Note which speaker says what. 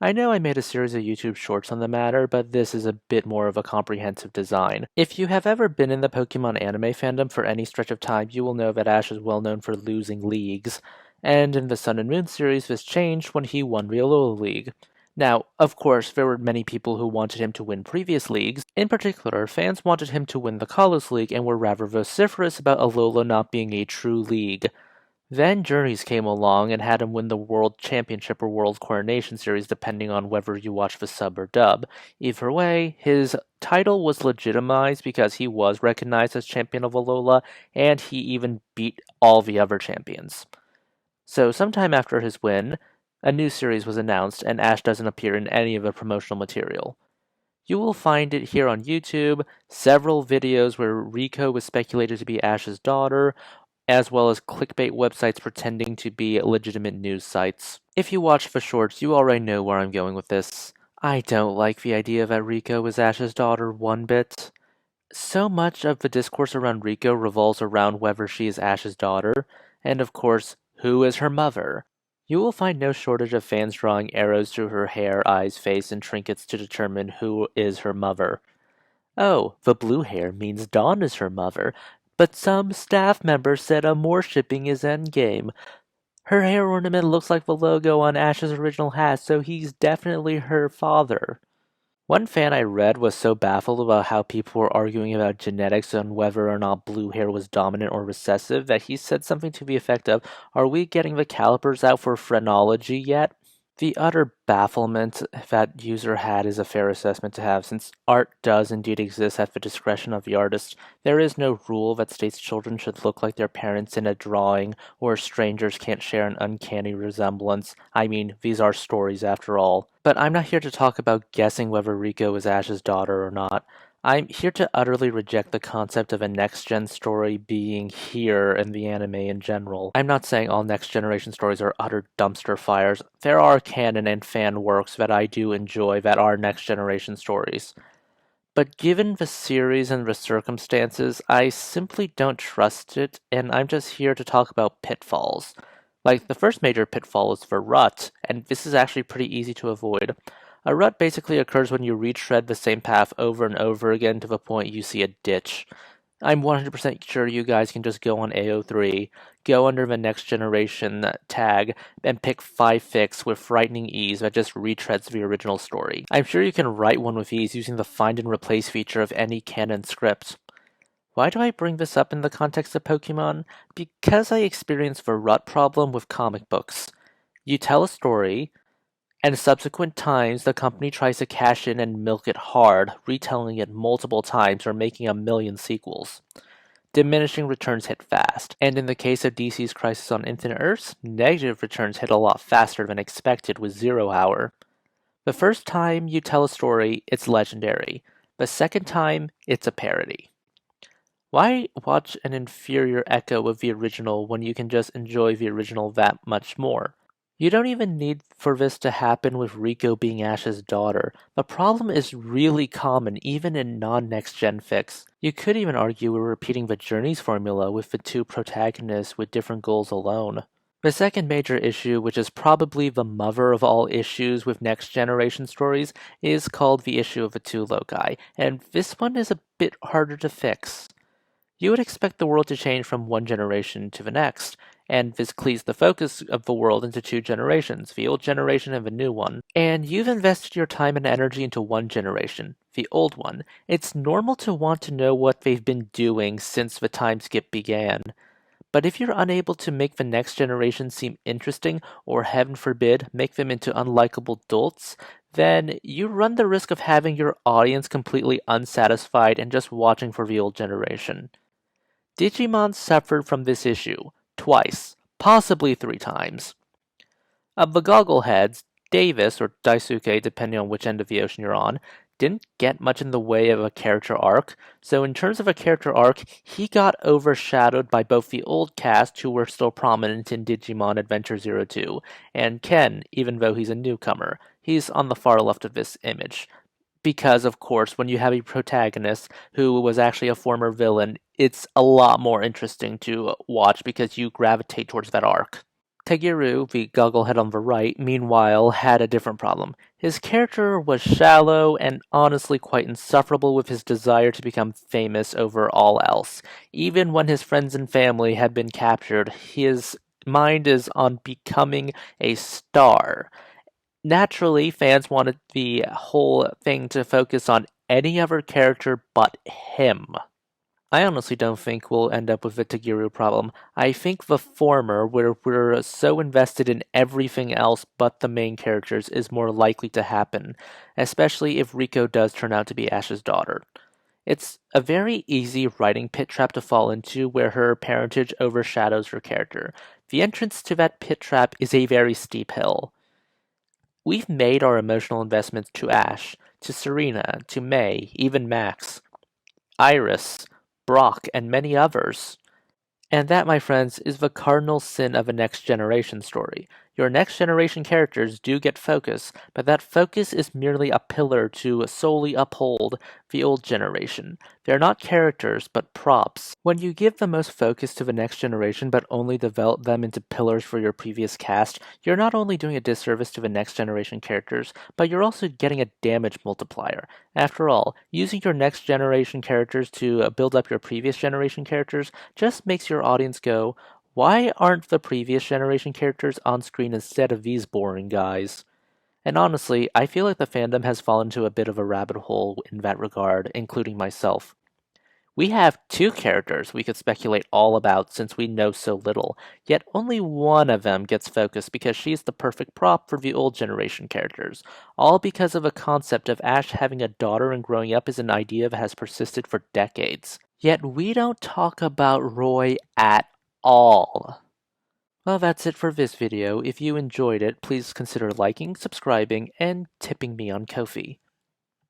Speaker 1: I know I made a series of YouTube shorts on the matter, but this is a bit more of a comprehensive design. If you have ever been in the Pokemon anime fandom for any stretch of time, you will know that Ash is well known for losing leagues, and in the Sun and Moon series this changed when he won the Alola League. Now, of course, there were many people who wanted him to win previous leagues. In particular, fans wanted him to win the Kalos League and were rather vociferous about Alola not being a true league. Then Journeys came along and had him win the World Championship or World Coronation Series depending on whether you watch the sub or dub. Either way, his title was legitimized because he was recognized as champion of Alola, and he even beat all the other champions. So sometime after his win, a new series was announced and Ash doesn't appear in any of the promotional material. You will find it here on YouTube, several videos where Rico was speculated to be Ash's daughter, as well as clickbait websites pretending to be legitimate news sites. If you watch the shorts, you already know where I'm going with this. I don't like the idea that Rico is Ash's daughter one bit. So much of the discourse around Rico revolves around whether she is Ash's daughter, and of course, who is her mother. You will find no shortage of fans drawing arrows through her hair, eyes, face, and trinkets to determine who is her mother. Oh, the blue hair means Dawn is her mother, but some staff member said a more shipping is endgame. Her hair ornament looks like the logo on Ash's original hat, so he's definitely her father. One fan I read was so baffled about how people were arguing about genetics and whether or not blue hair was dominant or recessive that he said something to the effect of, "Are we getting the calipers out for phrenology yet?" The utter bafflement that user had is a fair assessment to have, since art does indeed exist at the discretion of the artist. There is no rule that states children should look like their parents in a drawing, or strangers can't share an uncanny resemblance. I mean, these are stories after all. But I'm not here to talk about guessing whether Rico is Ash's daughter or not. I'm here to utterly reject the concept of a next-gen story being here in the anime in general. I'm not saying all next-generation stories are utter dumpster fires. There are canon and fan works that I do enjoy that are next-generation stories. But given the series and the circumstances, I simply don't trust it, and I'm just here to talk about pitfalls. Like, the first major pitfall is the rut, and this is actually pretty easy to avoid. A rut basically occurs when you retread the same path over and over again to the point you see a ditch. I'm 100% sure you guys can just go on AO3, go under the next generation tag, and pick 5 fics with frightening ease that just retreads the original story. I'm sure you can write one with ease using the find and replace feature of any canon script. Why do I bring this up in the context of Pokemon? Because I experienced the rut problem with comic books. You tell a story, and subsequent times the company tries to cash in and milk it hard, retelling it multiple times or making a million sequels. Diminishing returns hit fast, and in the case of DC's Crisis on Infinite Earths, negative returns hit a lot faster than expected with Zero Hour. The first time you tell a story, it's legendary. The second time, it's a parody. Why watch an inferior echo of the original when you can just enjoy the original that much more? You don't even need for this to happen with Rico being Ash's daughter. The problem is really common even in non-next gen fics. You could even argue we're repeating the Journeys formula with the two protagonists with different goals alone. The second major issue, which is probably the mother of all issues with next generation stories, is called the issue of the two loci, and this one is a bit harder to fix. You would expect the world to change from one generation to the next, and this cleaves the focus of the world into two generations, the old generation and the new one. And you've invested your time and energy into one generation, the old one. It's normal to want to know what they've been doing since the time skip began. But if you're unable to make the next generation seem interesting, or heaven forbid, make them into unlikable dolts, then you run the risk of having your audience completely unsatisfied and just watching for the old generation. Digimon suffered from this issue twice, possibly 3 times. Of the Goggleheads, Davis, or Daisuke depending on which end of the ocean you're on, didn't get much in the way of a character arc, so in terms of a character arc, he got overshadowed by both the old cast, who were still prominent in Digimon Adventure 02, and Ken, even though he's a newcomer. He's on the far left of this image. Because, of course, when you have a protagonist who was actually a former villain, it's a lot more interesting to watch because you gravitate towards that arc. Tagiru, the gogglehead on the right, meanwhile, had a different problem. His character was shallow and honestly quite insufferable with his desire to become famous over all else. Even when his friends and family had been captured, his mind is on becoming a star. Naturally, fans wanted the whole thing to focus on any other character but him. I honestly don't think we'll end up with a Tagiru problem. I think the former, where we're so invested in everything else but the main characters, is more likely to happen, especially if Riko does turn out to be Ash's daughter. It's a very easy writing pit trap to fall into where her parentage overshadows her character. The entrance to that pit trap is a very steep hill. We've made our emotional investments to Ash, to Serena, to May, even Max, Iris, Brock, and many others. And that, my friends, is the cardinal sin of a next generation story. Your next generation characters do get focus, but that focus is merely a pillar to solely uphold the old generation. They're not characters, but props. When you give the most focus to the next generation, but only develop them into pillars for your previous cast, you're not only doing a disservice to the next generation characters, but you're also getting a damage multiplier. After all, using your next generation characters to build up your previous generation characters just makes your audience go, why aren't the previous generation characters on screen instead of these boring guys? And honestly, I feel like the fandom has fallen into a bit of a rabbit hole in that regard, including myself. We have two characters we could speculate all about since we know so little, yet only one of them gets focused because she's the perfect prop for the old generation characters, all because of a concept of Ash having a daughter and growing up is an idea that has persisted for decades. Yet we don't talk about Roy at all. Well, that's it for this video. If you enjoyed it, please consider liking, subscribing, and tipping me on Ko-fi.